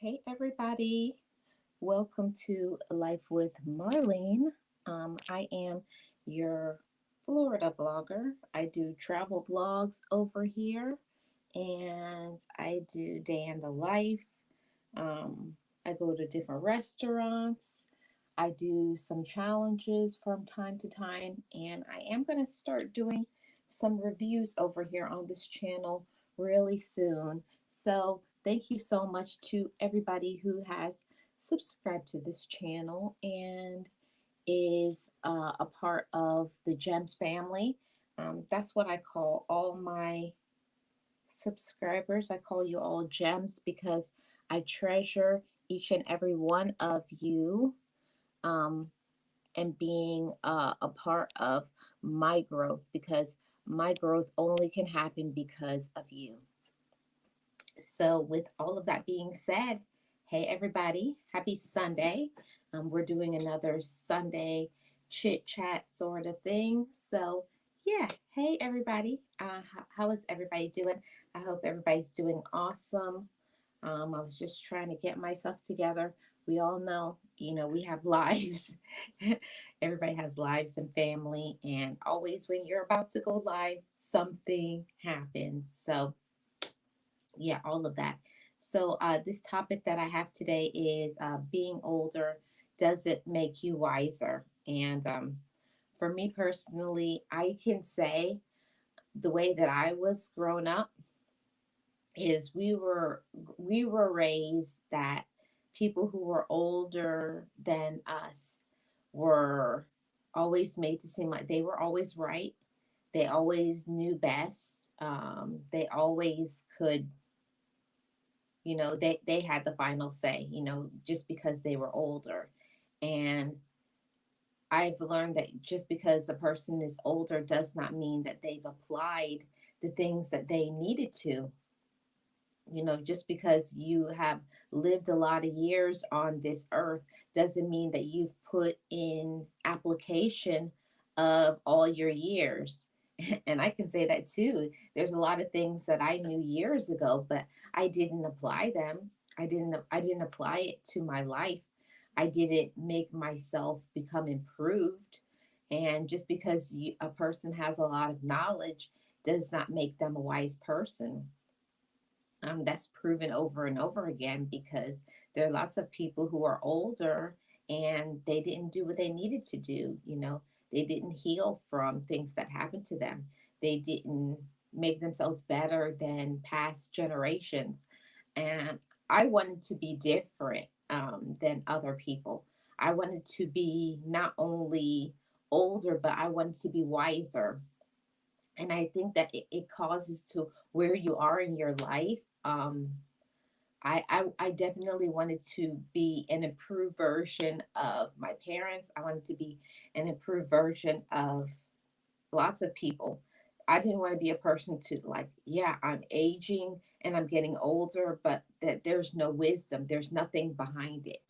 Hey everybody, welcome to Life with Marlene. I am your Florida vlogger. I do travel vlogs over here and I do day in the life. Um, I go to different restaurants. I do some challenges from time to time, and I am going to start doing some reviews over here on this channel really soon. So, thank you so much to everybody who has subscribed to this channel and is a part of the Gems family. That's what I call all my subscribers. I call you all gems because I treasure each and every one of you, um, and being a part of my growth, because my growth only can happen because of you. So, with all of that being said, hey everybody, happy Sunday. We're doing another Sunday chit chat sort of thing. So, yeah, hey everybody, how is everybody doing? I hope everybody's doing awesome. I was just trying to get myself together. We all know, we have lives. Everybody has lives and family, and always when you're about to go live, something happens. So, yeah, all of that. So, this topic that I have today is being older, does it make you wiser? And for me personally, I can say the way that I was grown up is we were raised that people who were older than us were always made to seem like they were always right. They always knew best. They always could, they had the final say, just because they were older. And I've learned that just because a person is older does not mean that they've applied the things that they needed to. Just because you have lived a lot of years on this earth doesn't mean that you've put in application of all your years. And I can say that too. There's a lot of things that I knew years ago, but I didn't apply them. I didn't apply it to my life. I didn't make myself become improved. And just because a person has a lot of knowledge does not make them a wise person. That's proven over and over again, because there are lots of people who are older and they didn't do what they needed to do. They didn't heal from things that happened to them. They didn't make themselves better than past generations. And I wanted to be different than other people. I wanted to be not only older, but I wanted to be wiser. And I think that it causes to where you are in your life. I definitely wanted to be an improved version of my parents. I wanted to be an improved version of lots of people. I didn't want to be a person to, like, yeah, I'm aging and I'm getting older, but that there's no wisdom, there's nothing behind it.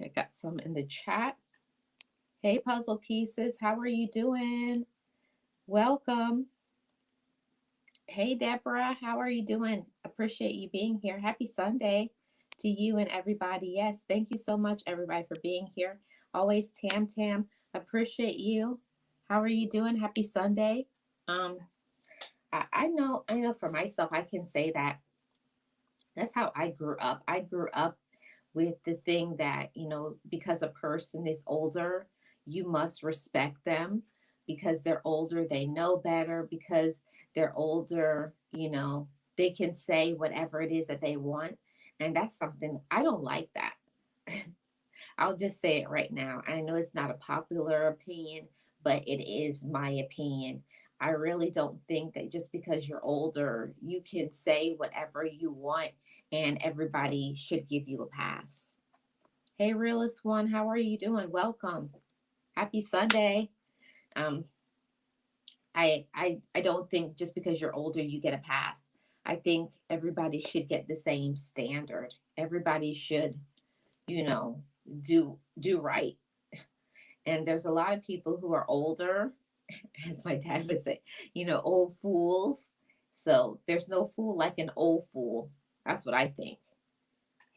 I got some in the chat. Hey, puzzle pieces, how are you doing? Welcome. Hey, Deborah, how are you doing? Appreciate you being here. Happy Sunday to you and everybody. Yes, thank you so much, everybody, for being here. Always, Tam Tam, appreciate you. How are you doing? Happy Sunday. Um, I know for myself, I can say that that's how I grew up. I grew up with the thing that, because a person is older, you must respect them because they're older, they know better, because they're older, they can say whatever it is that they want. And that's something I don't like that. I'll just say it right now. I know it's not a popular opinion, but it is my opinion. I really don't think that just because you're older, you can say whatever you want and everybody should give you a pass. Hey, Realist One, how are you doing? Welcome. Happy Sunday. Um, I don't think just because you're older, you get a pass. I think everybody should get the same standard. Everybody should, you know, do right. And there's a lot of people who are older, as my dad would say, old fools. So there's no fool like an old fool. That's what I think.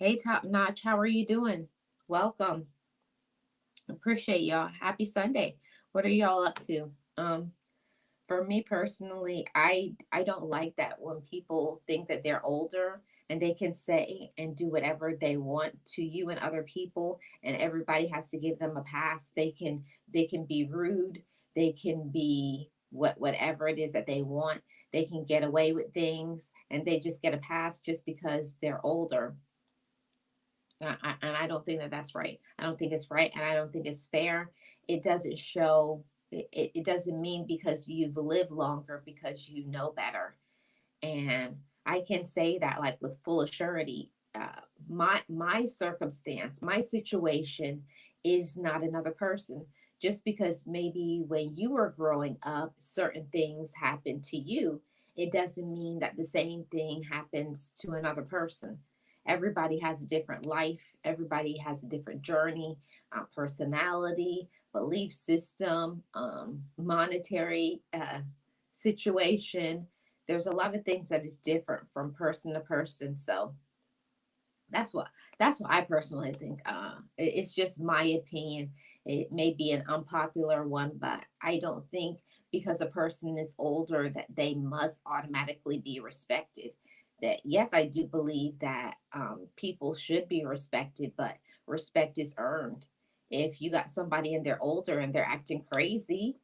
Hey, Top Notch, how are you doing? Welcome. Appreciate y'all. Happy Sunday. What are y'all up to? For me personally, I don't like that when people think that they're older and they can say and do whatever they want to you and other people, and everybody has to give them a pass. They can be rude. They can be whatever it is that they want. They can get away with things, and they just get a pass just because they're older. And I don't think that that's right. I don't think it's right, and I don't think it's fair. It doesn't show. It doesn't mean because you've lived longer because you know better. And I can say that like with full assurity. My circumstance, my situation is not another person. Just because maybe when you were growing up certain things happened to you, it doesn't mean that the same thing happens to another person. Everybody has a different life, everybody has a different journey, personality, belief system, monetary situation. There's a lot of things that is different from person to person. So that's what that's what I personally think. It's just my opinion. It may be an unpopular one, but I don't think because a person is older that they must automatically be respected. That yes, I do believe that people should be respected, but respect is earned. If you got somebody and they're older and they're acting crazy,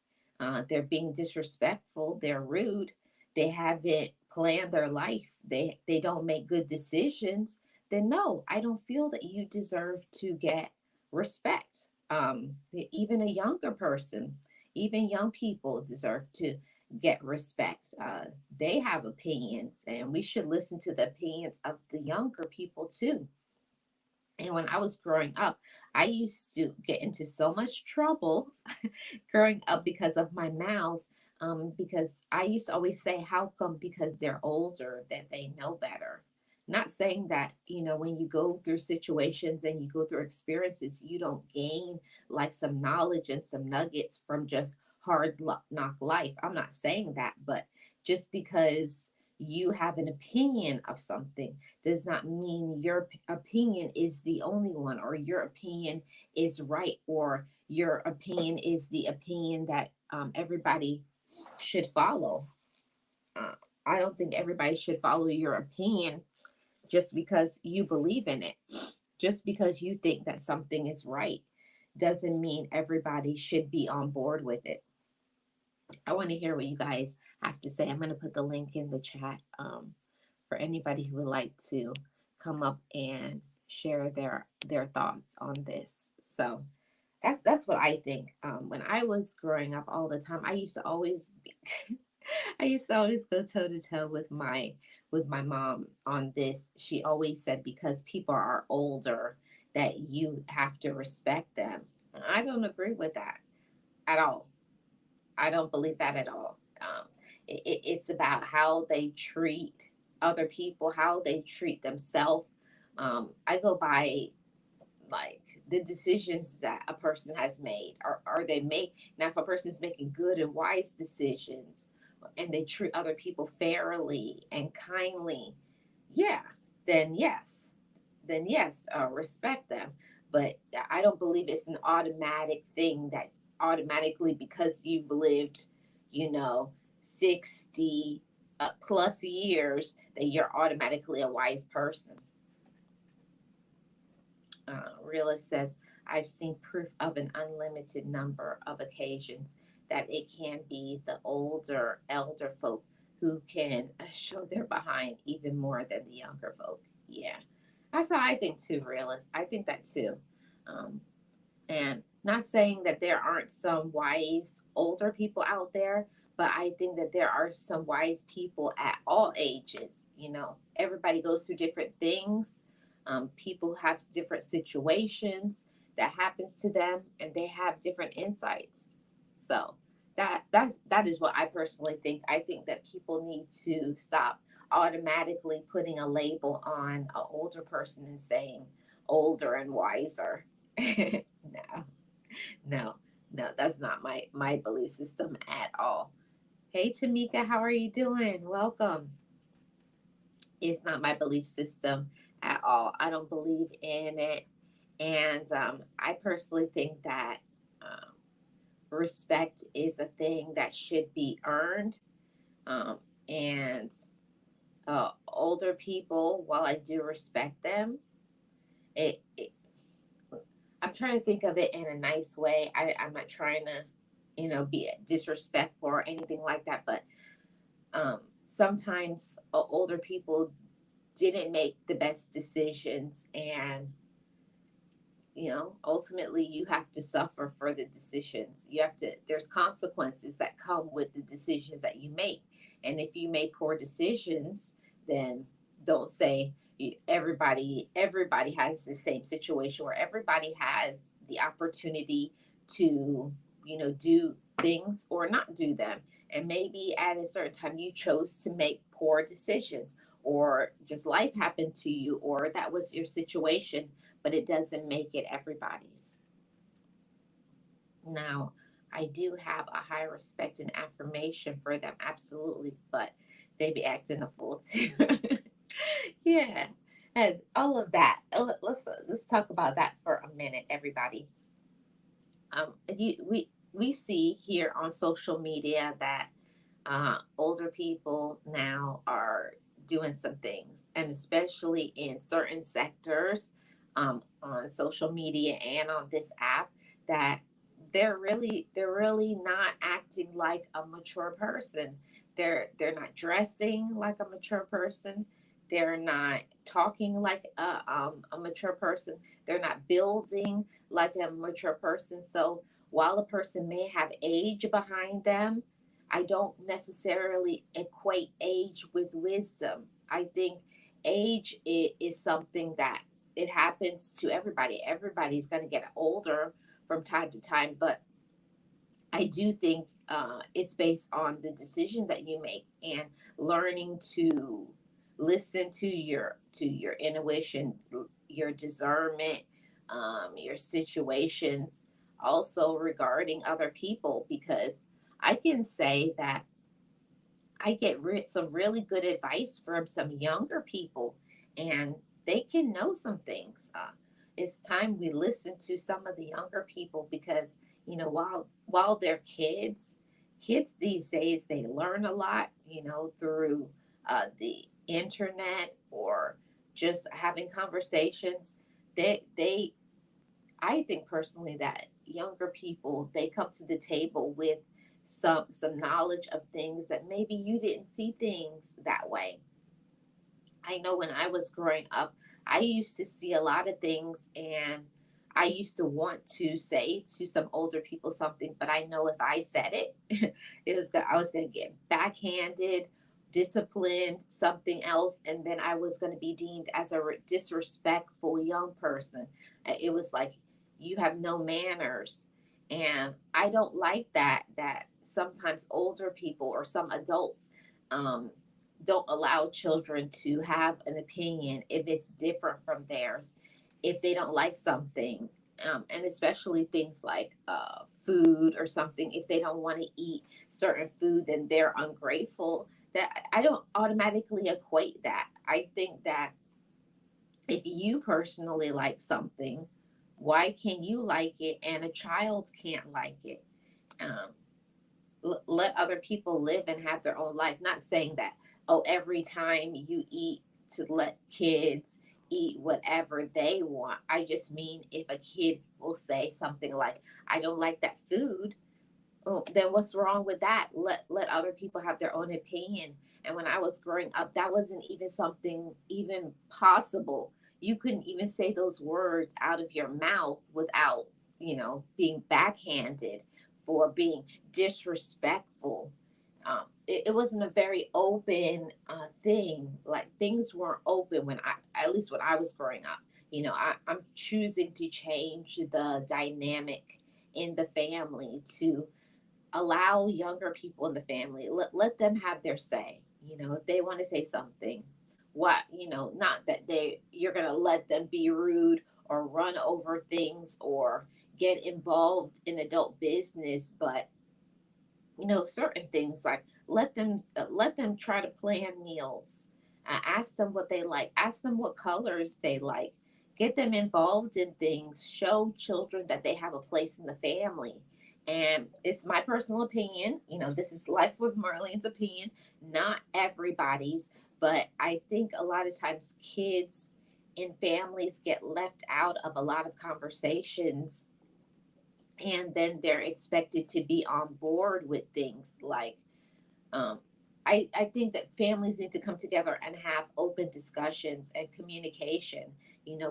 they're being disrespectful, they're rude, they haven't planned their life, they don't make good decisions, then no, I don't feel that you deserve to get respect. Even a younger person, even young people deserve to get respect. They have opinions, and we should listen to the opinions of the younger people too. And when I was growing up, I used to get into so much trouble growing up because of my mouth. Because I used to always say, how come because they're older that they know better? Not saying that, when you go through situations and you go through experiences, you don't gain like some knowledge and some nuggets from just hard knock life. I'm not saying that, but just because you have an opinion of something does not mean your opinion is the only one, or your opinion is right, or your opinion is the opinion that everybody should follow. Uh, I don't think everybody should follow your opinion just because you believe in it. Just because you think that something is right doesn't mean everybody should be on board with it. I want to hear what you guys have to say. I'm going to put the link in the chat for anybody who would like to come up and share their thoughts on this. So that's what I think. When I was growing up, all the time, I used to always be, I used to always go toe to toe with my mom on this. She always said because people are older that you have to respect them. I don't agree with that at all. I don't believe that at all. It's about how they treat other people, how they treat themselves. I go by like the decisions that a person has made. Are they make now if a person is making good and wise decisions and they treat other people fairly and kindly, yeah, then yes, respect them. But I don't believe it's an automatic thing that automatically because you've lived, you know, 60 plus years that you're automatically a wise person. Realist says, I've seen proof of an unlimited number of occasions that it can be the elder folk who can show their behind even more than the younger folk. Yeah, that's how I think too, realist. I think that too. Um, and not saying that there aren't some wise older people out there, but I think that there are some wise people at all ages. Everybody goes through different things. People have different situations that happens to them, and they have different insights. So that is what I personally think. I think that people need to stop automatically putting a label on an older person and saying older and wiser. No, no, no, that's not my belief system at all. Hey Tamika, how are you doing? Welcome. It's not my belief system at all. I don't believe in it. And I personally think that um, respect is a thing that should be earned. Um, and older people, while I do respect them, it I'm trying to think of it in a nice way. I'm not trying to, be disrespectful or anything like that. But sometimes older people didn't make the best decisions, and ultimately you have to suffer for the decisions. There's consequences that come with the decisions that you make. And if you make poor decisions, then don't say everybody has the same situation, where everybody has the opportunity to, do things or not do them. And maybe at a certain time you chose to make poor decisions, or just life happened to you, or that was your situation, but it doesn't make it everybody's. Now, I do have a high respect and affirmation for them, absolutely, but they be acting a fool too. Yeah, and all of that. Let's talk about that for a minute, everybody. We see here on social media that older people now are doing some things, and especially in certain sectors on social media and on this app, that they're really not acting like a mature person. They're not dressing like a mature person. They're not talking like a mature person. They're not building like a mature person. So while a person may have age behind them, I don't necessarily equate age with wisdom. I think age is something that it happens to everybody. Everybody's going to get older from time to time, but I do think it's based on the decisions that you make, and learning to listen to your intuition, your discernment, your situations, also regarding other people, because I can say that I get some really good advice from some younger people, and they can know some things. It's time we listen to some of the younger people, because while they're kids these days, they learn a lot, through the internet, or just having conversations. They I think personally that younger people, they come to the table with some knowledge of things that maybe you didn't see things that way. I know when I was growing up, I used to see a lot of things, and I used to want to say to some older people something, but I know if I said it, I was going to get backhanded, disciplined, something else, and then I was going to be deemed as a disrespectful young person. It was like, you have no manners. And I don't like that sometimes older people or some adults um, don't allow children to have an opinion if it's different from theirs, if they don't like something, and especially things like food or something. If they don't want to eat certain food, then they're ungrateful. That I don't automatically equate that. I think that if you personally like something, why can you like it and a child can't like it? Um, let other people live and have their own life. Not saying that, oh, every time you eat, to let kids eat whatever they want. I just mean, if a kid will say something like, I don't like that food, oh, then what's wrong with that? Let other people have their own opinion. And when I was growing up, that wasn't even something even possible. You couldn't even say those words out of your mouth without, being backhanded for being disrespectful. It wasn't a very open thing. Like, things weren't open at least when I was growing up. I'm choosing to change the dynamic in the family, to allow younger people in the family, let them have their say. If they want to say something, what, not that you're going to let them be rude or run over things or get involved in adult business, but certain things, like let them try to plan meals. Ask them what they like. Ask them what colors they like. Get them involved in things. Show children that they have a place in the family. And it's my personal opinion. This is Life with Marlene's opinion, not everybody's. But I think a lot of times kids in families get left out of a lot of conversations, and then they're expected to be on board with things like um, I think that families need to come together and have open discussions and communication,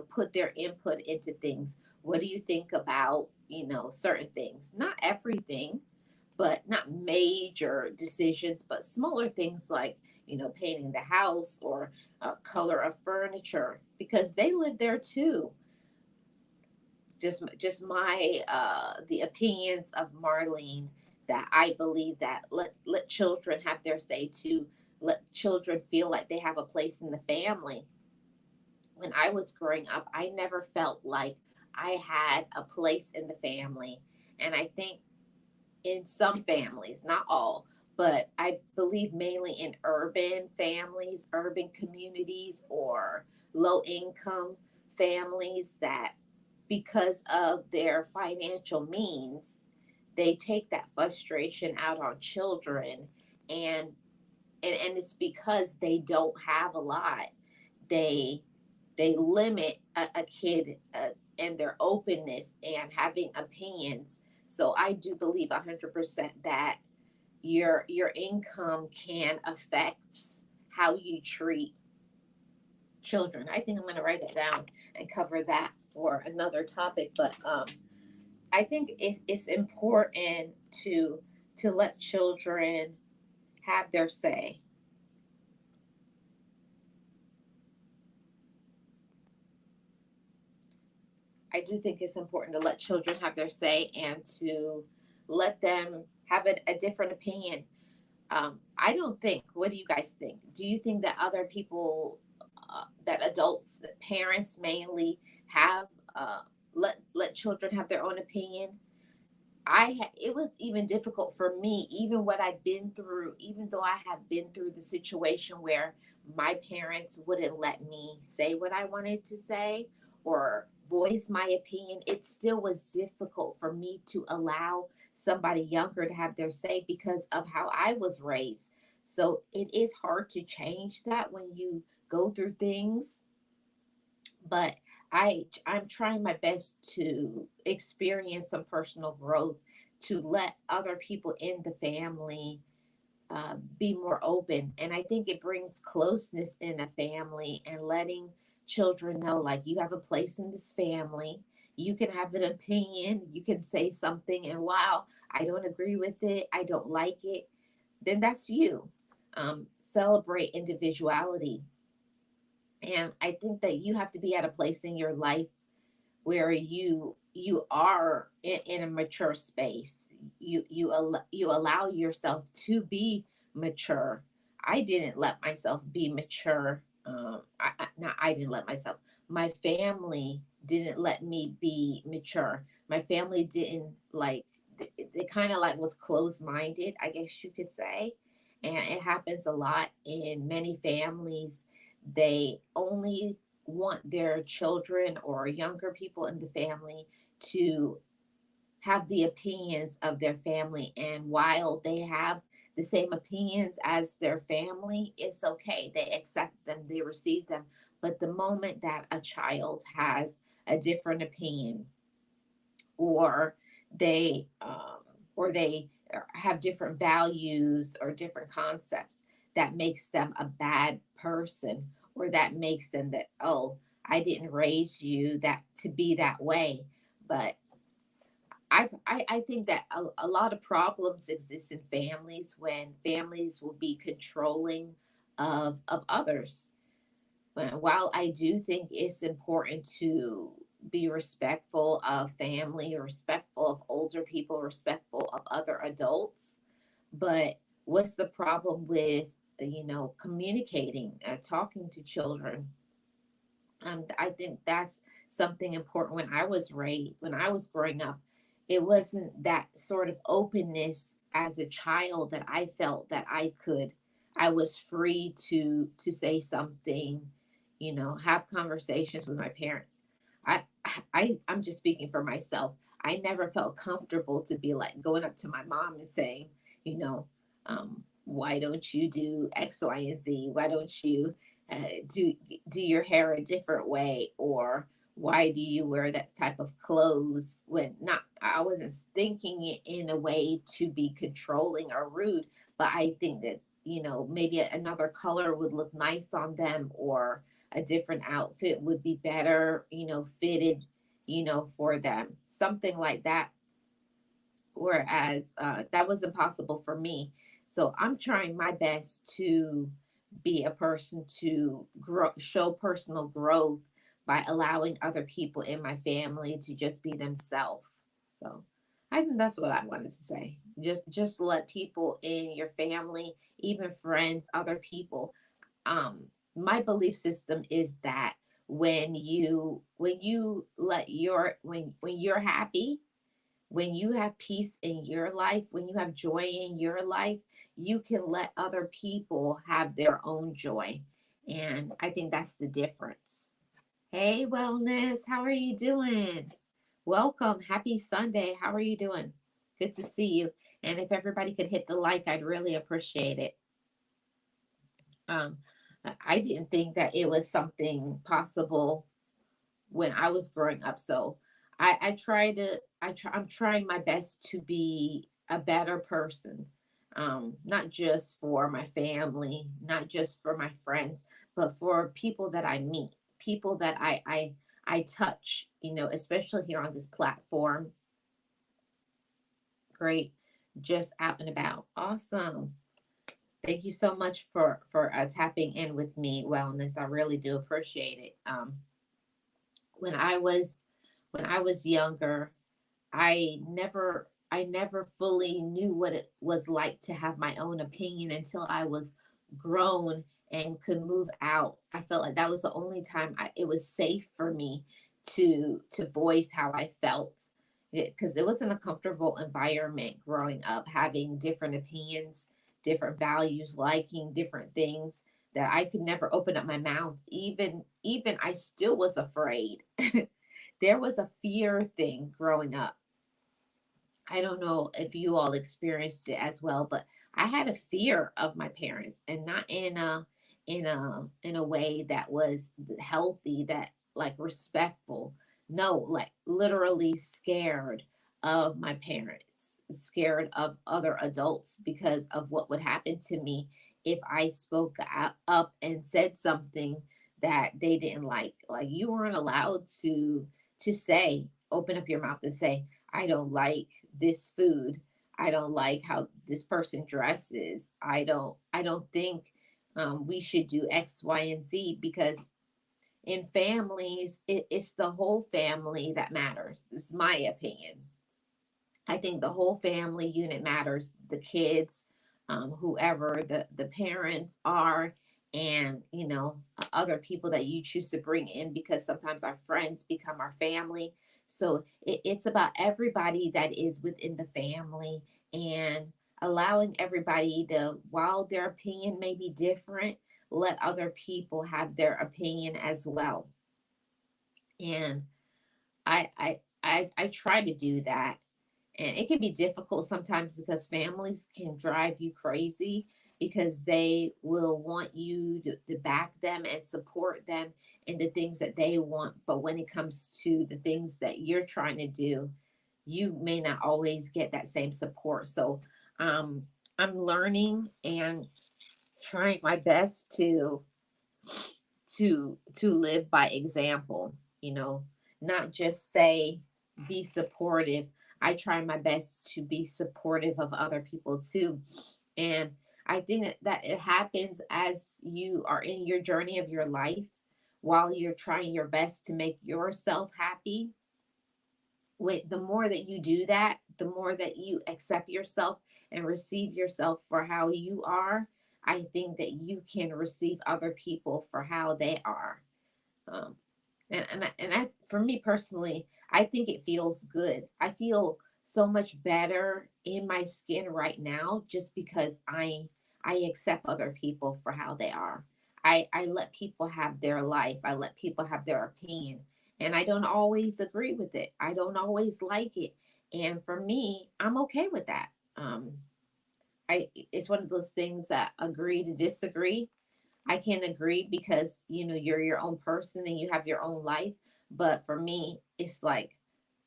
put their input into things. What do you think about, certain things? Not everything, but not major decisions, but smaller things like, painting the house or color of furniture, because they live there too. Just my the opinions of Marlene, that I believe that let children have their say too. Let children feel like they have a place in the family. When I was growing up, I never felt like I had a place in the family. And I think in some families, not all, but I believe mainly in urban families, urban communities, or low income families, that because of their financial means, they take that frustration out on children, and and it's because they don't have a lot. They they limit a kid and their openness and having opinions. So I do believe 100% that your income can affect how you treat children. I think I'm going to write that down and cover that for another topic. But I think it's important to let children have their say. I do think it's important to let children have their say and to let them have a different opinion. I don't think. What do you guys think? Do you think that other people, that adults, that parents mainly, have let children have their own opinion? It was even difficult for me, even what I'd been through, even though I have been through the situation where my parents wouldn't let me say what I wanted to say or voice my opinion. It still was difficult for me to allow somebody younger to have their say because of how I was raised. So it is hard to change that when you go through things, but I'm trying my best to experience some personal growth, to let other people in the family be more open. And I think it brings closeness in a family, and letting children know, like, you have a place in this family. You can have an opinion. You can say something, and wow, I don't agree with it. I don't like it. Then that's you. Celebrate individuality. And I think that you have to be at a place in your life where you are in a mature space. You allow yourself to be mature. I didn't let myself be mature. Not I didn't let myself. My family didn't let me be mature. My family didn't like. They kind of like was closed minded, I guess you could say, and it happens a lot in many families. They only want their children or younger people in the family to have the opinions of their family. And while they have the same opinions as their family, it's okay. They accept them, they receive them. But the moment that a child has a different opinion, or they or they have different values or different concepts, that makes them a bad person, or that makes them that, oh, I didn't raise you that to be that way. But I think that a lot of problems exist in families when families will be controlling of others. While I do think it's important to be respectful of family, respectful of older people, respectful of other adults, but what's the problem with, communicating, talking to children? I think that's something important. When I was growing up, it wasn't that sort of openness as a child that I felt that I could. I was free to say something, have conversations with my parents. I I'm just speaking for myself. I never felt comfortable to be like going up to my mom and saying, you know, why don't you do X, Y, and Z? Why don't you uh, do do your hair a different way? Or why do you wear that type of clothes? When not, I wasn't thinking it in a way to be controlling or rude, but I think that maybe another color would look nice on them, or a different outfit would be better, fitted, for them, something like that. Whereas that was impossible for me. So I'm trying my best to be a person to grow, show personal growth by allowing other people in my family to just be themselves. So I think that's what I wanted to say. Just let people in your family, even friends, other people. Um, my belief system is that when you let your when you're happy, when you have peace in your life, when you have joy in your life, you can let other people have their own joy. And I think that's the difference. Hey, Wellness, how are you doing? Welcome. Happy Sunday. How are you doing? Good to see you. And if everybody could hit the like, I'd really appreciate it. Um, I didn't think that it was something possible when I was growing up. So I try to I'm trying my best to be a better person. Not just for my family, not just for my friends, but for people that I meet, people that I touch, especially here on this platform. Great. Just out and about. Awesome. Thank you so much for tapping in with me, Wellness. I really do appreciate it. When I was when I was younger, I never fully knew what it was like to have my own opinion until I was grown and could move out. I felt like that was the only time it was safe for me to voice how I felt, because it wasn't a comfortable environment growing up, having different opinions, different values, liking different things, that I could never open up my mouth. Even I still was afraid. There was a fear thing growing up. I don't know if you all experienced it as well, but I had a fear of my parents, and not in a way that was healthy, that like respectful. No, like literally scared of my parents, scared of other adults because of what would happen to me if I spoke up and said something that they didn't like. Like, you weren't allowed to say, open up your mouth and say, I don't like this food. I don't like how this person dresses. I don't think we should do X, Y, and Z, because in families, it's the whole family that matters. This is my opinion. I think the whole family unit matters. The kids, whoever the parents are, and other people that you choose to bring in, because sometimes our friends become our family. So it's about everybody that is within the family, and allowing everybody to, while their opinion may be different, let other people have their opinion as well. And I try to do that, and it can be difficult sometimes because families can drive you crazy, because they will want you to back them and support them in the things that they want. But when it comes to the things that you're trying to do, you may not always get that same support. So um, I'm learning and trying my best to live by example, not just say be supportive. I try my best to be supportive of other people too. And I think that it happens as you are in your journey of your life, while you're trying your best to make yourself happy. Wait, the more that you do that, the more that you accept yourself and receive yourself for how you are, I think that you can receive other people for how they are. um, and for me personally, I think it feels good. I feel so much better in my skin right now, just because I accept other people for how they are. I let people have their life. I let people have their opinion. And I don't always agree with it. I don't always like it. And for me, I'm okay with that. It's one of those things that agree to disagree. I can agree because you're your own person and you have your own life. But for me, it's like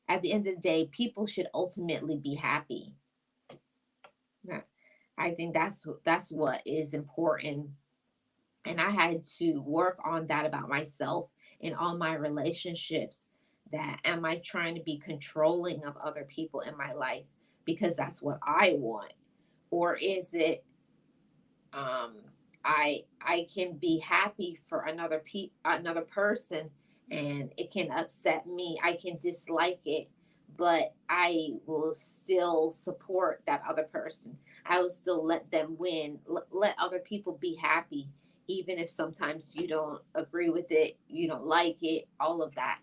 at the end of the day, people should ultimately be happy. Yeah. I think that's what is important, and I had to work on that about myself in all my relationships. That am I trying to be controlling of other people in my life because that's what I want, or is it um I can be happy for another person, and it can upset me. I can dislike it, but I will still support that other person. I will still let them win. Let other people be happy, even if sometimes you don't agree with it, you don't like it, all of that.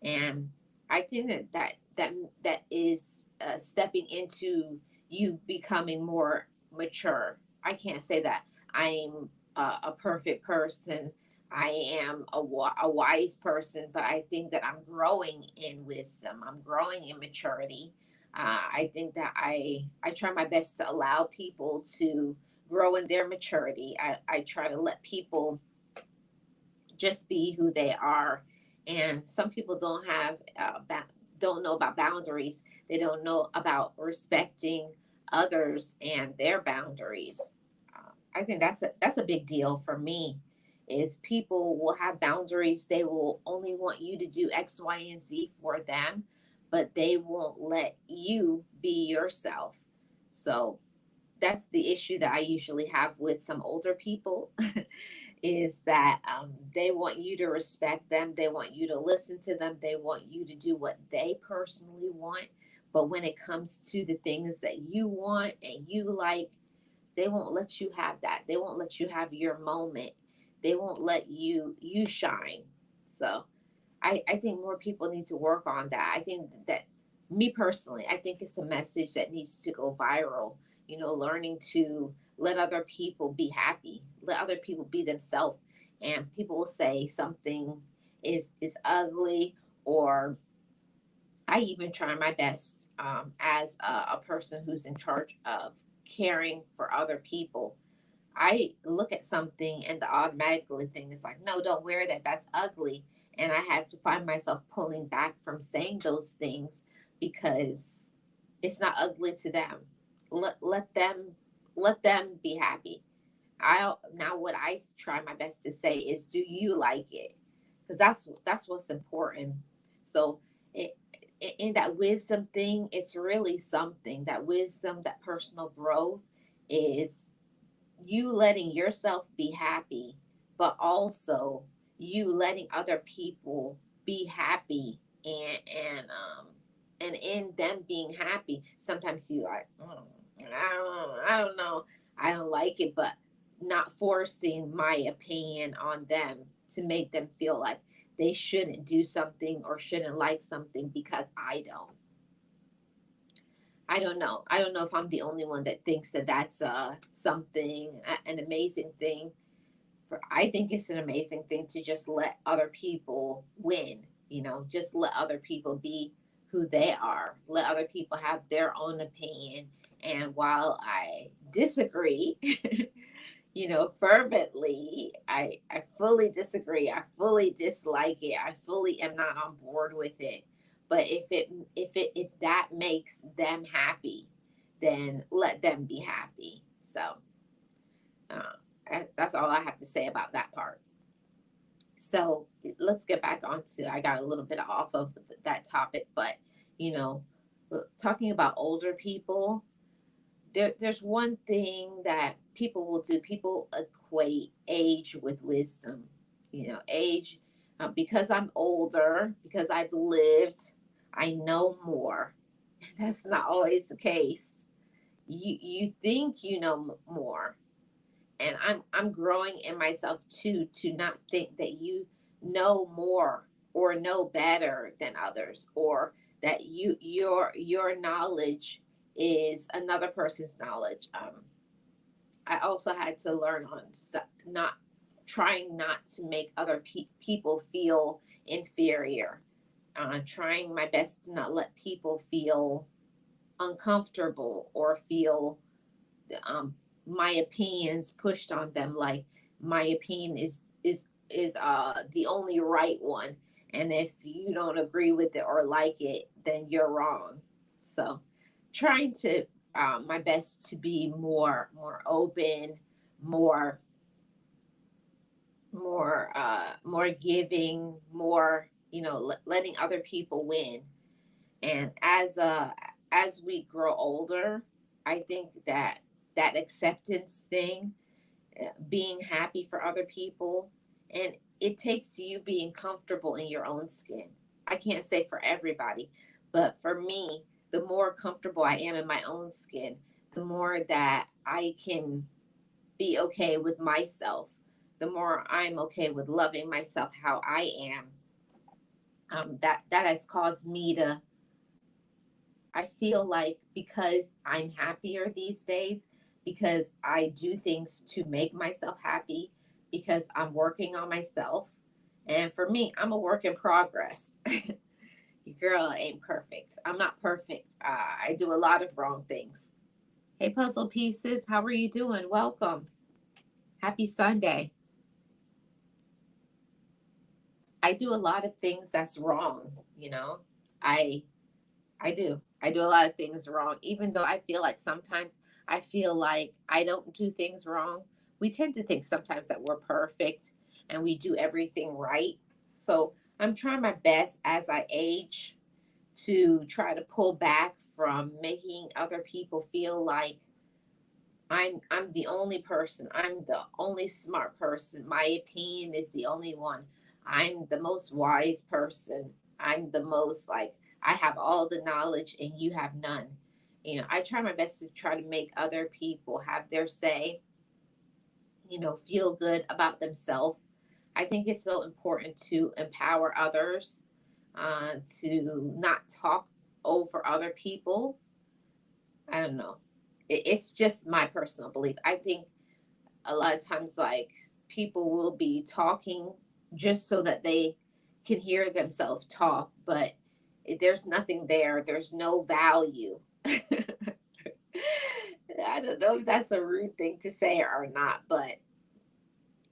And I think that is stepping into you becoming more mature. I can't say that I'm a perfect person. I am a wise person, but I think that I'm growing in wisdom. I'm growing in maturity. I think that I try my best to allow people to grow in their maturity. I try to let people just be who they are. And some people don't know about boundaries. They don't know about respecting others and their boundaries. I think that's a big deal for me. Is people will have boundaries. They will only want you to do X, Y, and Z for them, but they won't let you be yourself. So that's the issue that I usually have with some older people is that they want you to respect them. They want you to listen to them. They want you to do what they personally want. But when it comes to the things that you want and you like, they won't let you have that. They won't let you have your moment. They won't let you shine. So I think more people need to work on that. I think that me personally, I think it's a message that needs to go viral. Learning to let other people be happy, let other people be themselves, and people will say something is ugly, or I even try my best as a person who's in charge of caring for other people. I look at something and the automatically thing is like, no, don't wear that. That's ugly. And I have to find myself pulling back from saying those things because it's not ugly to them. Let them be happy. I now what I try my best to say is, do you like it? Because that's what's important. So it, in that wisdom thing, it's really something. That wisdom, that personal growth is you letting yourself be happy, but also you letting other people be happy, and in them being happy, sometimes you like, I don't know, I don't like it, but not forcing my opinion on them to make them feel like they shouldn't do something or shouldn't like something because I don't. I don't know. I don't know if I'm the only one that thinks that that's something, an amazing thing. I think it's an amazing thing to just let other people win. Just let other people be who they are. Let other people have their own opinion. And while I disagree, fervently, I fully disagree. I fully dislike it. I fully am not on board with it. But if that makes them happy, then let them be happy. So that's all I have to say about that part. So let's get back onto. I got a little bit off of that topic, but you know, talking about older people, there's one thing that people will do. People equate age with wisdom. Age, because I'm older, because I've lived, I know more. That's not always the case. You think you know more, and I'm growing in myself too, to not think that you know more or know better than others, or that your knowledge is another person's knowledge. I also had to learn on not trying not to make other people feel inferior, trying my best to not let people feel uncomfortable or feel um, my opinions pushed on them, like my opinion is the only right one, and if you don't agree with it or like it, then you're wrong. So trying to my best to be more open, more more giving, more, letting other people win. And as we grow older, I think that that acceptance thing, being happy for other people, and it takes you being comfortable in your own skin. I can't say for everybody, but for me, the more comfortable I am in my own skin, the more that I can be okay with myself, the more I'm okay with loving myself how I am. That has caused me to, I feel like, because I'm happier these days, because I do things to make myself happy, because I'm working on myself. And for me, I'm a work in progress. Your girl ain't perfect. I'm not perfect. I do a lot of wrong things. Hey, puzzle pieces, how are you doing? Welcome. Happy Sunday. I do a lot of things that's wrong, you know. I I do. I do a lot of things wrong, even though I feel like sometimes I feel like I don't do things wrong. We tend to think sometimes that we're perfect and we do everything right. So I'm trying my best as I age to try to pull back from making other people feel like I'm the only person. I'm the only smart person. My opinion is the only one. I'm the most wise person. I'm the most, like, I have all the knowledge and you have none. I try my best to try to make other people have their say, feel good about themselves. I think it's so important to empower others, to not talk over other people. I don't know. It's just my personal belief. I think a lot of times, like, people will be talking just so that they can hear themselves talk, but there's nothing there. There's no value. I don't know if that's a rude thing to say or not, but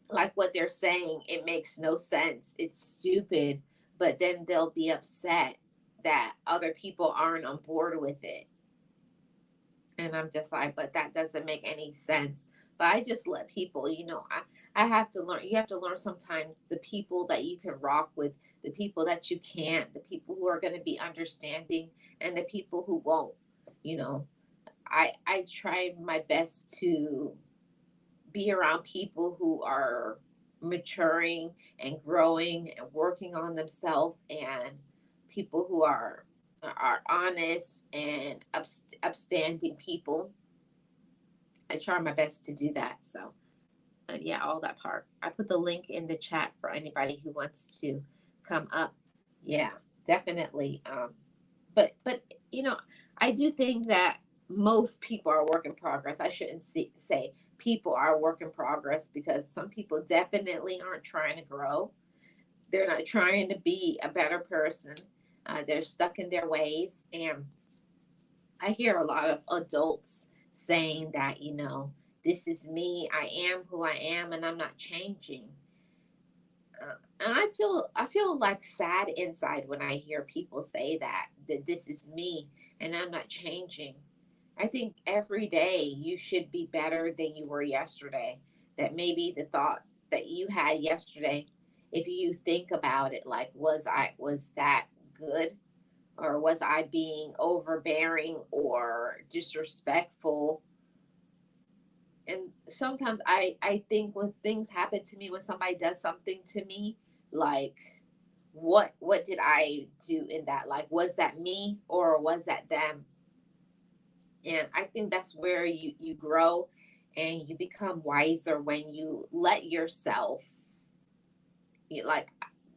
like what they're saying, it makes no sense. It's stupid, but then they'll be upset that other people aren't on board with it. And I'm just like, but that doesn't make any sense. But I just let people, I have to learn. You have to learn sometimes the people that you can rock with, the people that you can't, the people who are going to be understanding, and the people who won't. You know, I try my best to be around people who are maturing and growing and working on themselves, and people who are honest and upstanding people. I try my best to do that. So, but yeah, all that part. I put the link in the chat for anybody who wants to come up. Yeah, definitely. But I do think that most people are work in progress. I shouldn't say people are work in progress, because some people definitely aren't trying to grow. They're not trying to be a better person. They're stuck in their ways, and I hear a lot of adults saying that, this is me, I am who I am, and I'm not changing. And I feel like sad inside when I hear people say that this is me and I'm not changing. I think every day you should be better than you were yesterday. That maybe the thought that you had yesterday, if you think about it, like, was that good, or was I being overbearing or disrespectful? And sometimes I think when things happen to me, when somebody does something to me, like, what did I do in that? Like, was that me or was that them? And I think that's where you grow and you become wiser when you let yourself,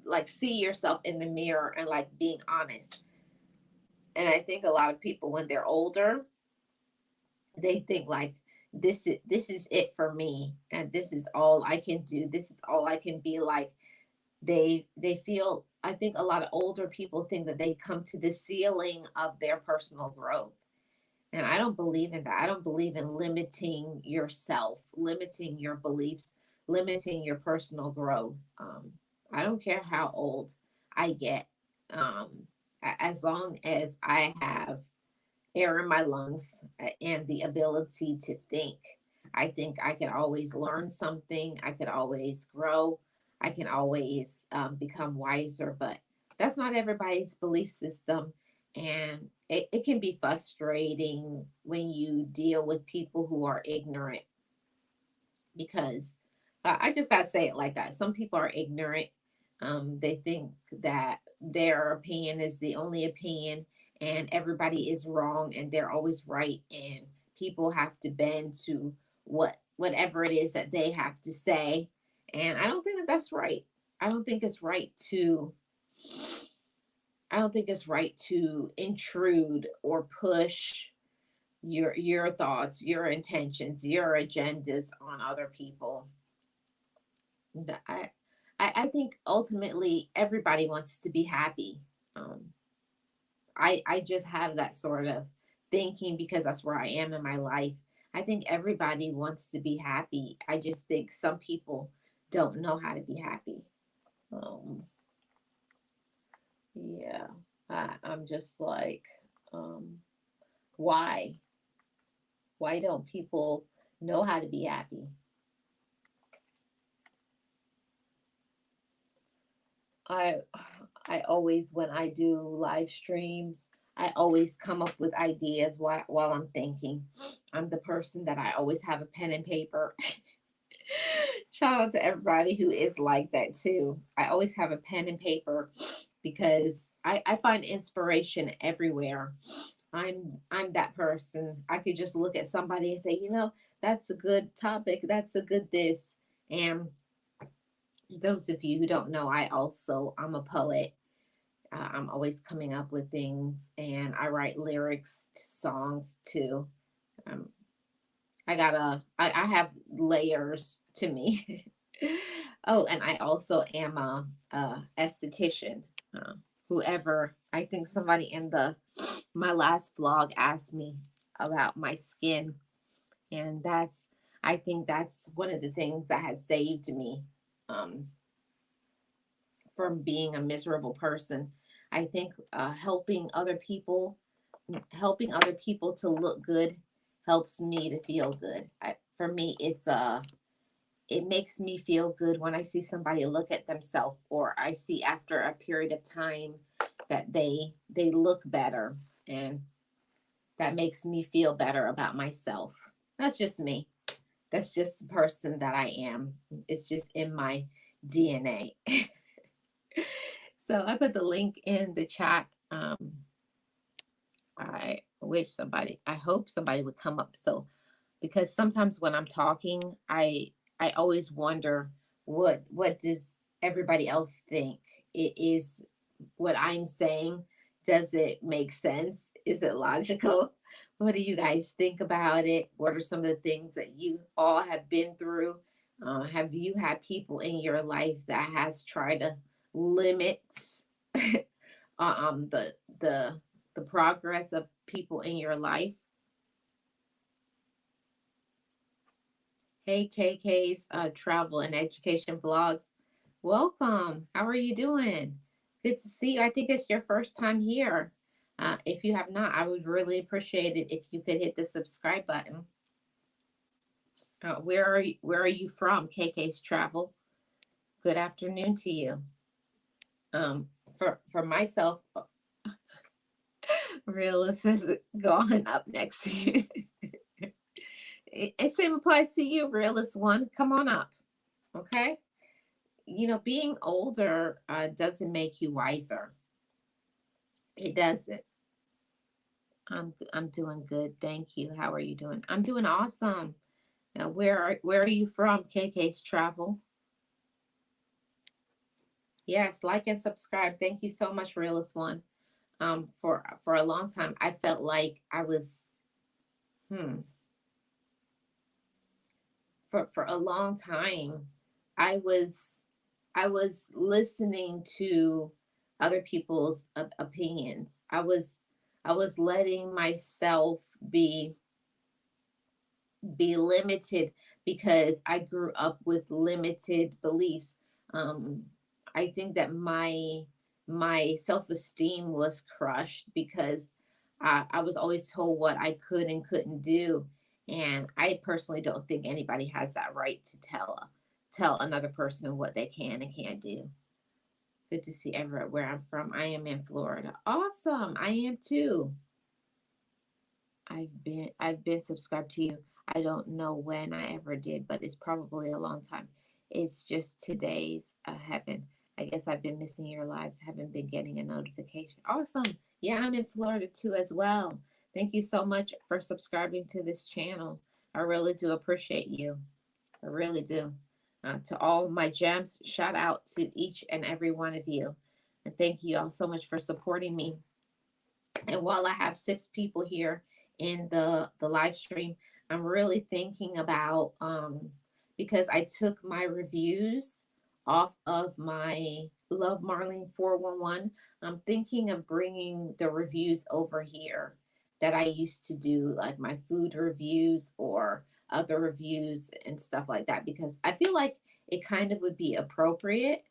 like see yourself in the mirror and, like, being honest. And I think a lot of people, when they're older, they think like this is it for me, and this is all I can do. This is all I can be like. They feel, I think a lot of older people think that they come to the ceiling of their personal growth. And I don't believe in that. I don't believe in limiting yourself, limiting your beliefs, limiting your personal growth. I don't care how old I get. As long as I have air in my lungs and the ability to think, I think I can always learn something. I can always grow. I can always become wiser. But that's not everybody's belief system. And it can be frustrating when you deal with people who are ignorant, because I just got to say it like that. Some people are ignorant. They think that their opinion is the only opinion, and everybody is wrong and they're always right, and people have to bend to whatever it is that they have to say. And I don't think that that's right. I don't think it's right to I don't think it's right to intrude or push your thoughts, your intentions, your agendas on other people. I, I think ultimately everybody wants to be happy. Um, I just have that sort of thinking because that's where I am in my life. I think everybody wants to be happy. I just think some people don't know how to be happy. Um, yeah, I'm just like, um, why? Why don't people know how to be happy? I I always, when I do live streams, I always come up with ideas while I'm thinking. I'm the person that I always have a pen and paper. Shout out to everybody who is like that too. I always have a pen and paper because I find inspiration everywhere. I'm that person. I could just look at somebody and say, that's a good topic. That's a good this. And those of you who don't know, I'm a poet. I'm always coming up with things, and I write lyrics to songs too. Um, I have layers to me. Oh, and I also am a esthetician. Uh, Whoever, I think somebody in the my last vlog asked me about my skin, and I think that's one of the things that had saved me. Um, from being a miserable person. I think helping other people to look good helps me to feel good. For me, it makes me feel good when I see somebody look at themselves, or I see after a period of time that they look better, and that makes me feel better about myself. That's just me. That's just the person that I am. It's just in my DNA. So I put the link in the chat. I hope somebody would come up. So, because sometimes when I'm talking, I always wonder what does everybody else think? It is what I'm saying. Does it make sense? Is it logical? What do you guys think about it? What are some of the things that you all have been through? Have you had people in your life that has tried to limit the the progress of people in your life? Hey, KK's travel and education vlogs. Welcome. How are you doing? Good to see you. I think it's your first time here. If you have not, I would really appreciate it if you could hit the subscribe button. Where are you from, KK's travel? Good afternoon to you. For myself, Realist is going up next to you. Same applies to you, Realist One. Come on up, okay? Being older doesn't make you wiser. It doesn't. I'm doing good, thank you. How are you doing? I'm doing awesome. Now, where are you from, KK's Travel? Yes, like and subscribe. Thank you so much, Realist One. For a long time, I felt like I was, hmm, for a long time, I was I was listening to other people's opinions. I was letting myself be limited because I grew up with limited beliefs. Um, I think that my self esteem was crushed because I was always told what I could and couldn't do, and I personally don't think anybody has that right to tell another person what they can and can't do. Good to see everyone where I'm from. I am in Florida. Awesome. I am too. I've been subscribed to you. I don't know when I ever did, but it's probably a long time. It's just today's heaven. I guess I've been missing your lives. Haven't been getting a notification. Awesome. Yeah, I'm in Florida too as well. Thank you so much for subscribing to this channel. I really do appreciate you. I really do. To all my gems, shout out to each and every one of you. And thank you all so much for supporting me. And while I have 6 people here in the live stream, I'm really thinking about because I took my reviews off of my Love Marlene 411. I'm thinking of bringing the reviews over here that I used to do, like my food reviews or other reviews and stuff like that, because I feel like it kind of would be appropriate.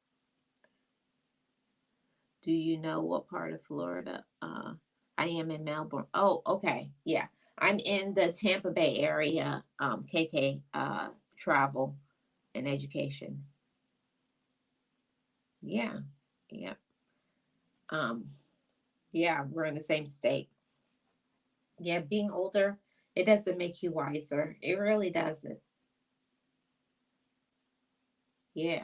Do you know what part of Florida? I am in Melbourne. Oh, okay. Yeah. I'm in the Tampa Bay area, KK, travel and education. Yeah. Yeah. Um, yeah, we're in the same state. Yeah, being older, it doesn't make you wiser. It really doesn't. Yeah.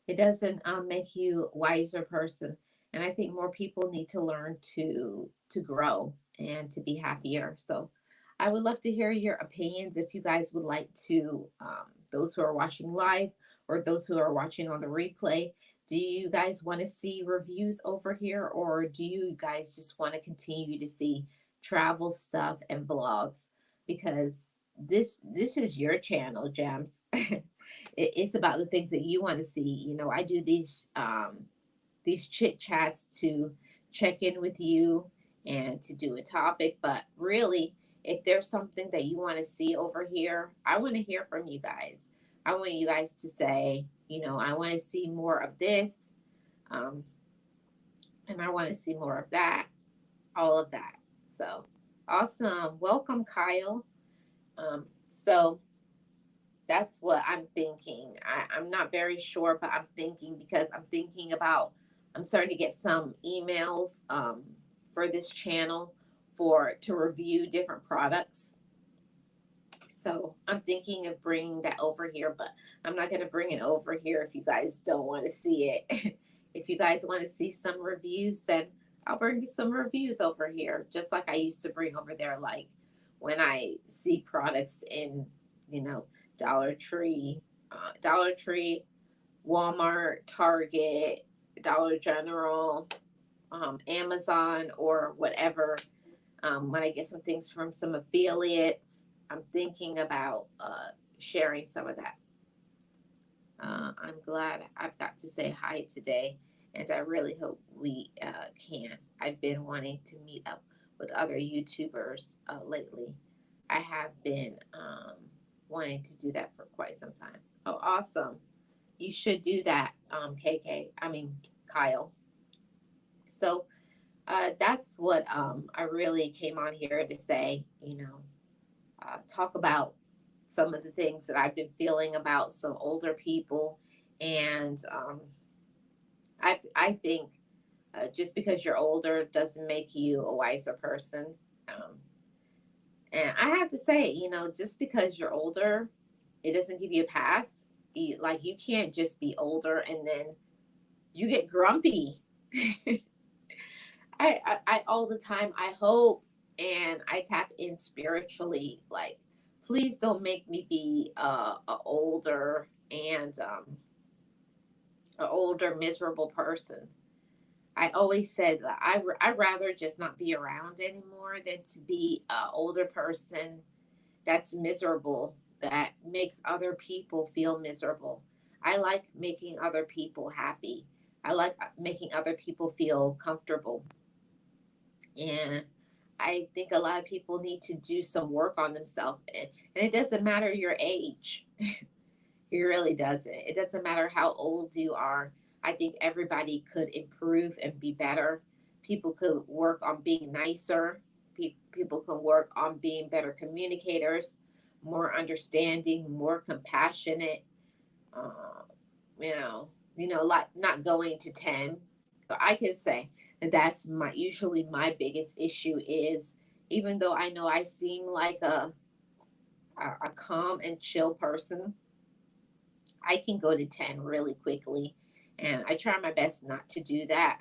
It doesn't make you a wiser person. And I think more people need to learn to grow and to be happier. So I would love to hear your opinions if you guys would like to, those who are watching live or those who are watching on the replay. Do you guys want to see reviews over here, or do you guys just want to continue to see travel stuff and vlogs? Because this is your channel, Gems. It's about the things that you want to see. I do these chit chats to check in with you and to do a topic, but really, if there's something that you want to see over here, I want to hear from you guys. I want you guys to say, I want to see more of this, um, and I want to see more of that, all of that. So awesome. Welcome, Kyle. So that's what I'm thinking. I'm not very sure, but I'm thinking because I'm starting to get some emails for this channel to review different products. So I'm thinking of bringing that over here, but I'm not going to bring it over here if you guys don't want to see it. If you guys want to see some reviews, then I'll bring some reviews over here, just like I used to bring over there, like when I see products in, you know, Dollar Tree, Dollar Tree, Walmart, Target, Dollar General, Amazon, or whatever. When I get some things from some affiliates, I'm thinking about sharing some of that. I'm glad I've got to say hi today, and I really hope we can. I've been wanting to meet up with other YouTubers lately. I have been wanting to do that for quite some time. Oh, awesome. You should do that, Kyle. So that's what I really came on here to say, talk about some of the things that I've been feeling about some older people. And I think just because you're older doesn't make you a wiser person. Um, and I have to say, just because you're older, it doesn't give you a pass. You can't just be older and then you get grumpy. I all the time, I hope and I tap in spiritually, like, please don't make me be a older and a older miserable person. I always said that I'd rather just not be around anymore than to be an older person that's miserable that makes other people feel miserable. I like making other people happy. I like making other people feel comfortable. And I think a lot of people need to do some work on themselves. And it doesn't matter your age. It really doesn't. It doesn't matter how old you are. I think everybody could improve and be better. People could work on being nicer. People can work on being better communicators, more understanding, more compassionate. Uh, you know, like not going to 10. I can say that that's my usually my biggest issue is, even though I know I seem like a calm and chill person, I can go to 10 really quickly. And I try my best not to do that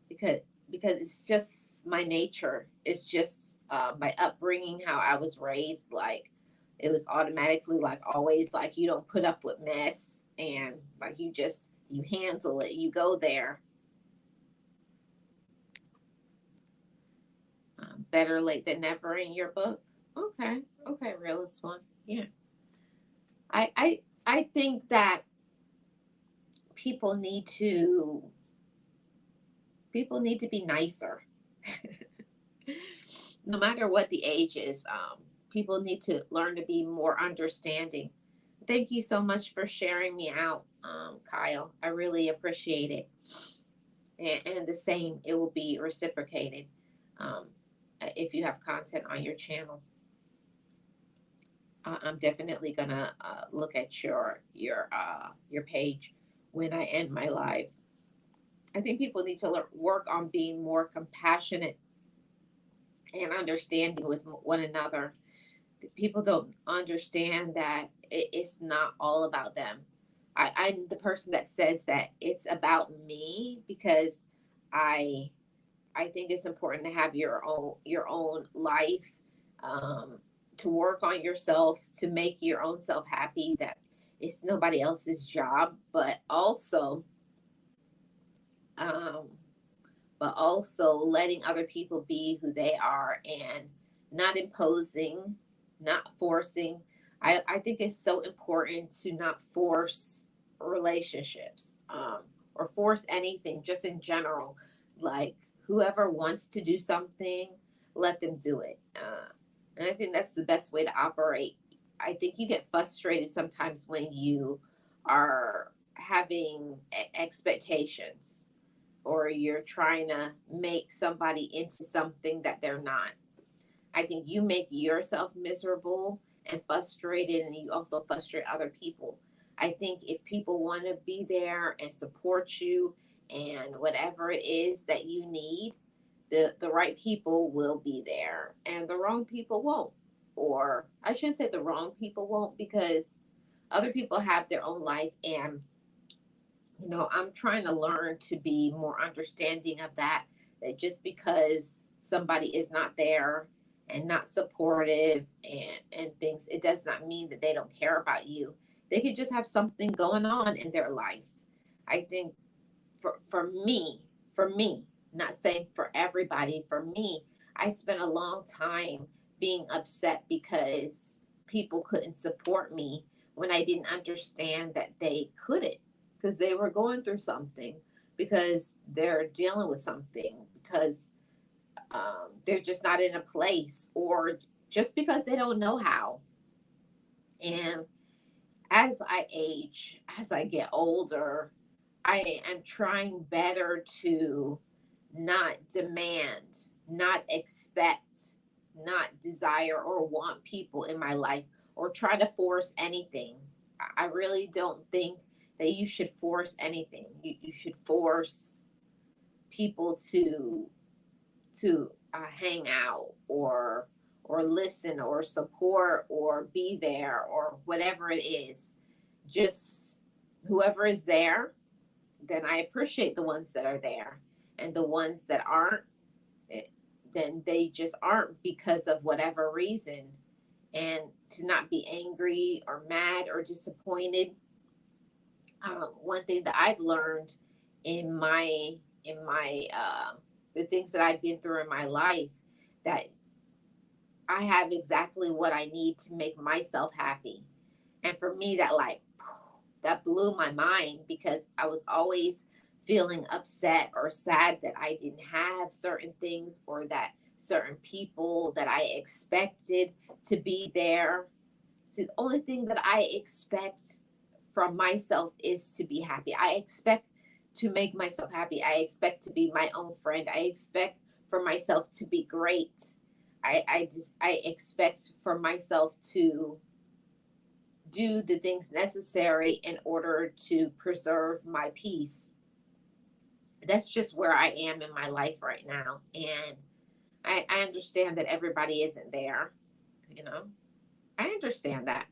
because it's just my nature. It's just my upbringing, how I was raised. Like, it was automatically like always like you don't put up with mess, and like you handle it. You go there. Better late than never in your book. Okay, okay, realist one. Yeah, I think that people need to people need to be nicer. No matter what the age is, people need to learn to be more understanding. Thank you so much for sharing me out, Kyle. I really appreciate it. And the same, it will be reciprocated um, if you have content on your channel. I'm definitely gonna look at your page when I end my live. I think people need to work on being more compassionate and understanding with one another. People don't understand that it's not all about them. I'm the person that says that it's about me because I I think it's important to have your own life, um, to work on yourself, to make your own self happy. That it's nobody else's job, um, but also letting other people be who they are and not imposing, not forcing. I think it's so important to not force relationships, or force anything just in general. Like, whoever wants to do something, let them do it. And I think that's the best way to operate. I think you get frustrated sometimes when you are having expectations, or you're trying to make somebody into something that they're not. I think you make yourself miserable and frustrated, and you also frustrate other people. I think if people want to be there and support you and whatever it is that you need, the right people will be there and the wrong people won't. Or I shouldn't say the wrong people won't, because other people have their own life, and I'm trying to learn to be more understanding of that. That just because somebody is not there and not supportive and things, it does not mean that they don't care about you. They could just have something going on in their life. I think for me, not saying for everybody, for me, I spent a long time being upset because people couldn't support me when I didn't understand that they couldn't, because they were going through something, because they're dealing with something, because they're just not in a place, or just because they don't know how. And as I age, as I get older, I am trying better to not demand, not expect, not desire or want people in my life, or try to force anything. I really don't think that you should force anything. You should force people to hang out, or listen, or support, or be there, or whatever it is. Just whoever is there, then I appreciate the ones that are there. And the ones that aren't, eh, then they just aren't because of whatever reason. And to not be angry or mad or disappointed. One thing that I've learned in my the things that I've been through in my life, that I have exactly what I need to make myself happy. And for me, that like, that blew my mind because I was always feeling upset or sad that I didn't have certain things or that certain people that I expected to be there. See, the only thing that I expect from myself is to be happy. I expect to make myself happy. I expect to be my own friend. I expect for myself to be great. I expect for myself to do the things necessary in order to preserve my peace. That's just where I am in my life right now. And I understand that everybody isn't there, you know. I understand that.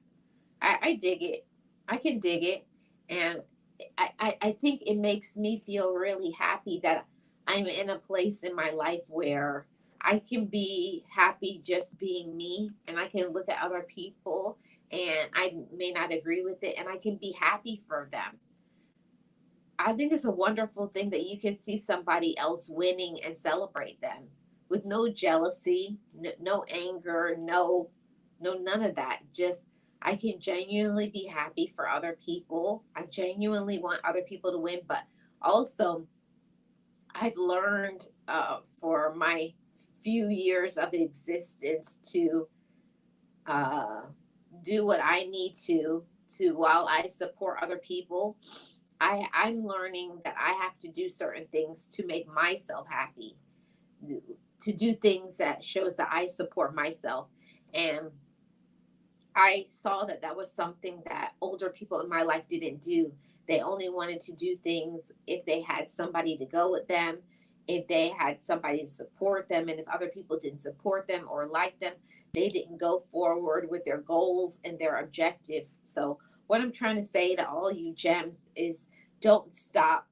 I dig it. I can dig it. And I think it makes me feel really happy that I'm in a place in my life where I can be happy just being me and I can look at other people and I may not agree with it and I can be happy for them. I think it's a wonderful thing that you can see somebody else winning and celebrate them with no jealousy, no anger, no none of that. Just I can genuinely be happy for other people. I genuinely want other people to win, but also I've learned for my few years of existence to uh, do what I need to while I support other people. I'm learning that I have to do certain things to make myself happy, to do things that shows that I support myself. And I saw that that was something that older people in my life didn't do. They only wanted to do things if they had somebody to go with them, if they had somebody to support them, and if other people didn't support them or like them, they didn't go forward with their goals and their objectives. So, what I'm trying to say to all you gems is don't stop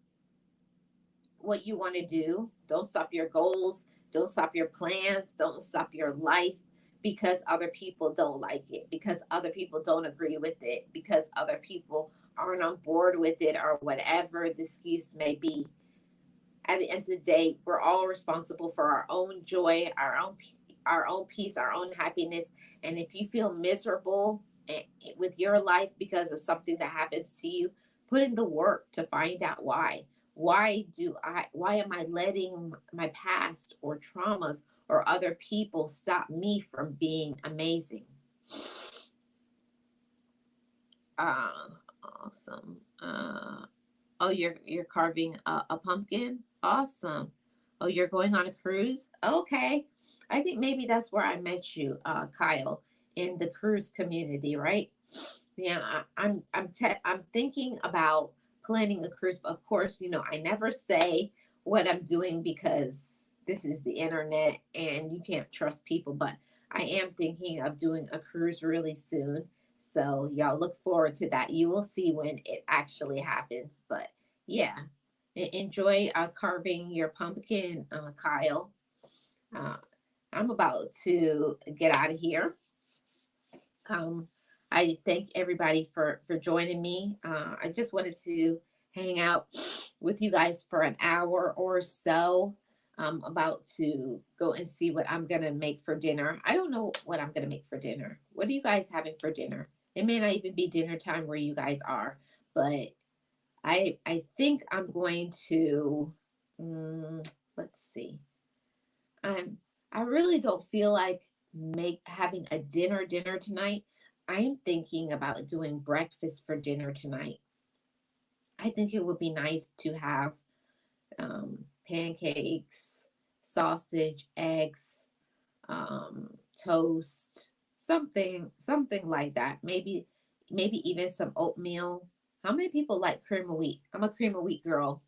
what you want to do. Don't stop your goals. Don't stop your plans. Don't stop your life because other people don't like it, because other people don't agree with it, because other people aren't on board with it, or whatever the excuse may be. At the end of the day, we're all responsible for our own joy, our own peace, our own happiness. And if you feel miserable with your life because of something that happens to you, put in the work to find out why. Why am I letting my past or traumas or other people stop me from being amazing? Uh, awesome. Oh, you're carving a pumpkin. Awesome. Oh, you're going on a cruise. Okay, I think maybe that's where I met you, Kyle, in the cruise community, right? Yeah, I'm thinking about planning a cruise, but of course, I never say what I'm doing because this is the internet and you can't trust people. But I am thinking of doing a cruise really soon, so y'all look forward to that. You will see when it actually happens. But yeah, enjoy carving your pumpkin, Kyle. Uh, I'm about to get out of here. Um, I thank everybody for joining me. I just wanted to hang out with you guys for an hour or so. I'm about to go and see what I'm gonna make for dinner. I don't know what I'm gonna make for dinner. What are you guys having for dinner? It may not even be dinner time where you guys are, but I think I'm going to. Let's see. I'm I really don't feel like make having a dinner tonight. I'm thinking about doing breakfast for dinner tonight. I think it would be nice to have pancakes, sausage, eggs, toast, something like that. Maybe even some oatmeal. How many people like cream of wheat? I'm a cream of wheat girl,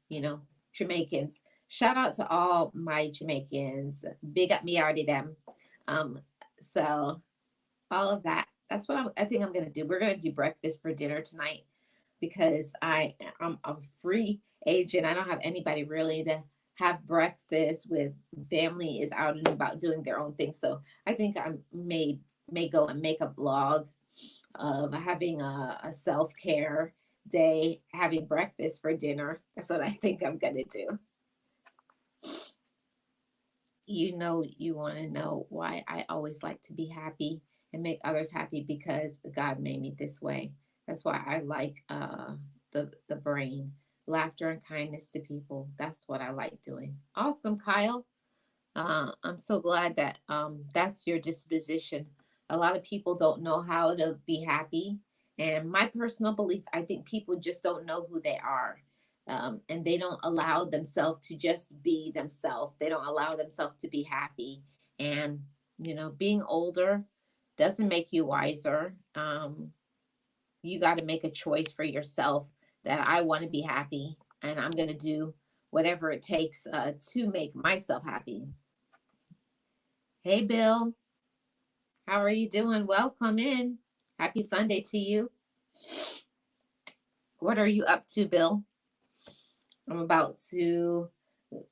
Jamaicans. Shout out to all my Jamaicans. Big up me already them. Um, so all of that. That's what I think I'm gonna do. We're gonna do breakfast for dinner tonight because I'm a free agent. I don't have anybody really to have breakfast with. Family is out and about doing their own thing. So I think I may go and make a vlog of having a self care day, having breakfast for dinner. That's what I think I'm gonna do. You want to know why I always like to be happy and make others happy, because God made me this way. That's why I like the brain, laughter and kindness to people. That's what I like doing. Awesome, Kyle. I'm so glad that that's your disposition. A lot of people don't know how to be happy. And my personal belief, I think people just don't know who they are. And they don't allow themselves to just be themselves. They don't allow themselves to be happy. And, being older doesn't make you wiser. You got to make a choice for yourself that I want to be happy, and I'm going to do whatever it takes to make myself happy. Hey, Bill, how are you doing? Welcome in. Happy Sunday to you. What are you up to, Bill? I'm about to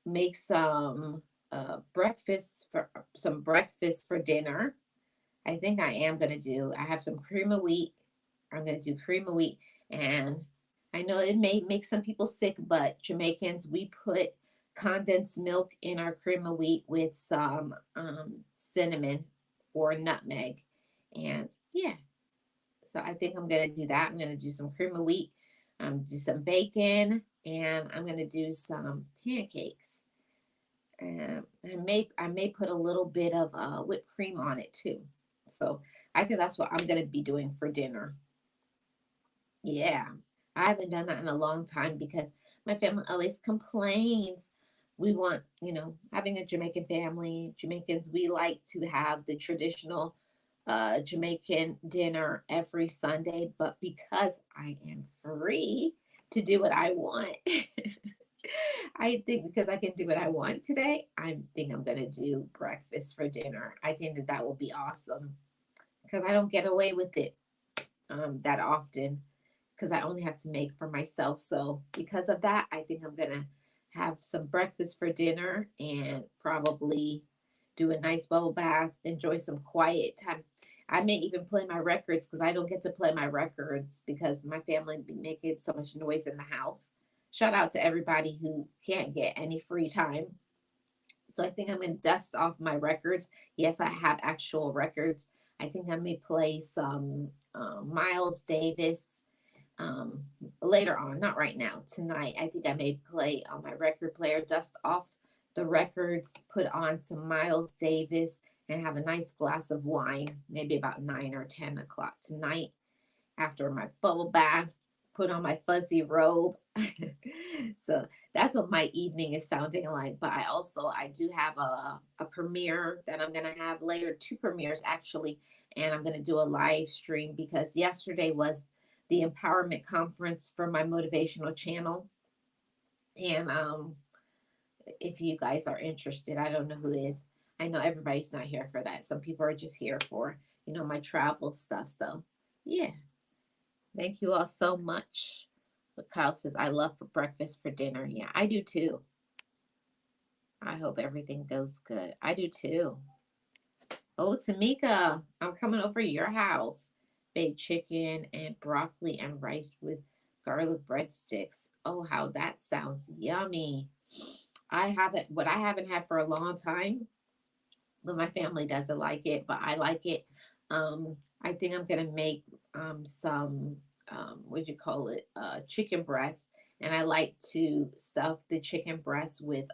make breakfast for dinner. I think I am gonna do. I have some cream of wheat. I'm gonna do cream of wheat, and I know it may make some people sick, but Jamaicans, we put condensed milk in our cream of wheat with some cinnamon or nutmeg, and yeah. So I think I'm gonna do that. I'm gonna do some cream of wheat, do some bacon, and I'm gonna do some pancakes. And I may put a little bit of whipped cream on it too. So I think that's what I'm gonna be doing for dinner. Yeah, I haven't done that in a long time because my family always complains. We want, having a Jamaican family, Jamaicans, we like to have the traditional Jamaican dinner every Sunday, but because I am free to do what I want, I think because I can do what I want today, I think I'm going to do breakfast for dinner. I think that that will be awesome because I don't get away with it that often because I only have to make for myself. So because of that, I think I'm gonna have some breakfast for dinner and probably do a nice bubble bath, enjoy some quiet time. I may even play my records because I don't get to play my records because my family be making so much noise in the house. Shout out to everybody who can't get any free time. So I think I'm going to dust off my records. Yes, I have actual records. I think I may play some Miles Davis um, later on, not right now. Tonight, I think I may play on my record player, dust off the records, put on some Miles Davis, and have a nice glass of wine, maybe about 9 or 10 o'clock tonight after my bubble bath, put on my fuzzy robe. So that's what my evening is sounding like. But I do have a premiere that I'm gonna have later, two premieres actually, and I'm gonna do a live stream because yesterday was the empowerment conference for my motivational channel. And if you guys are interested, I don't know who is. I know everybody's not here for that. Some people are just here for, my travel stuff. So yeah. Thank you all so much. But Kyle says, I love for breakfast for dinner. Yeah, I do too. I hope everything goes good. I do too. Oh, Tamika, I'm coming over to your house. Baked chicken and broccoli and rice with garlic breadsticks. Oh, how that sounds yummy. What I haven't had for a long time, but my family doesn't like it, but I like it. I think I'm gonna make some what do you call it, chicken breast, and I like to stuff the chicken breast with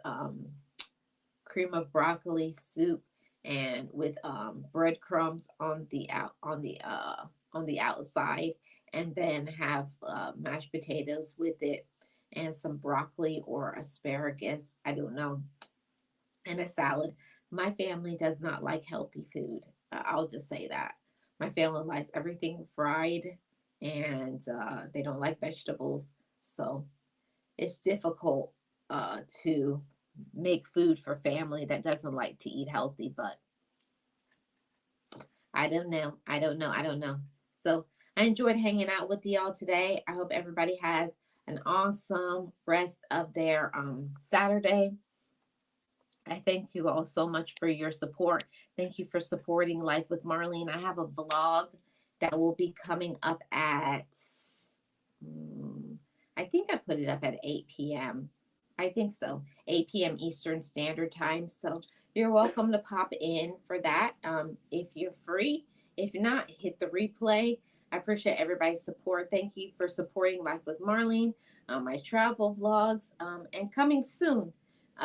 cream of broccoli soup and with breadcrumbs on the outside, and then have mashed potatoes with it and some broccoli or asparagus. I don't know, and a salad. My family does not like healthy food. I'll just say that. My family likes everything fried, and they don't like vegetables. So it's difficult to make food for family that doesn't like to eat healthy. But I don't know. I don't know. I don't know. So I enjoyed hanging out with y'all today. I hope everybody has an awesome rest of their Saturday. I thank you all so much for your support. Thank you for supporting Life with Marlene. I have a vlog that will be coming up at, I think I put it up at 8 p.m. I think so, 8 p.m. Eastern Standard Time. So You're welcome to pop in for that if you're free. If not, hit the replay. I appreciate everybody's support. Thank you for supporting Life with Marlene, my travel vlogs, and coming soon,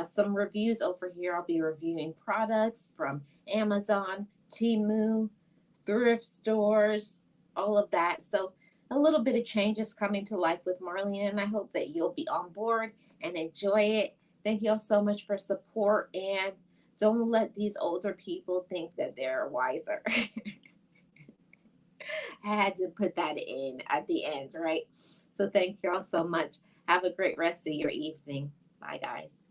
some reviews over here. I'll be reviewing products from Amazon, Temu, thrift stores, all of that. So a little bit of change is coming to Life with Marlene, and I hope that you'll be on board and enjoy it. Thank you all so much for support, and don't let these older people think that they're wiser. I had to put that in at the end, right? So thank you all so much. Have a great rest of your evening. Bye, guys.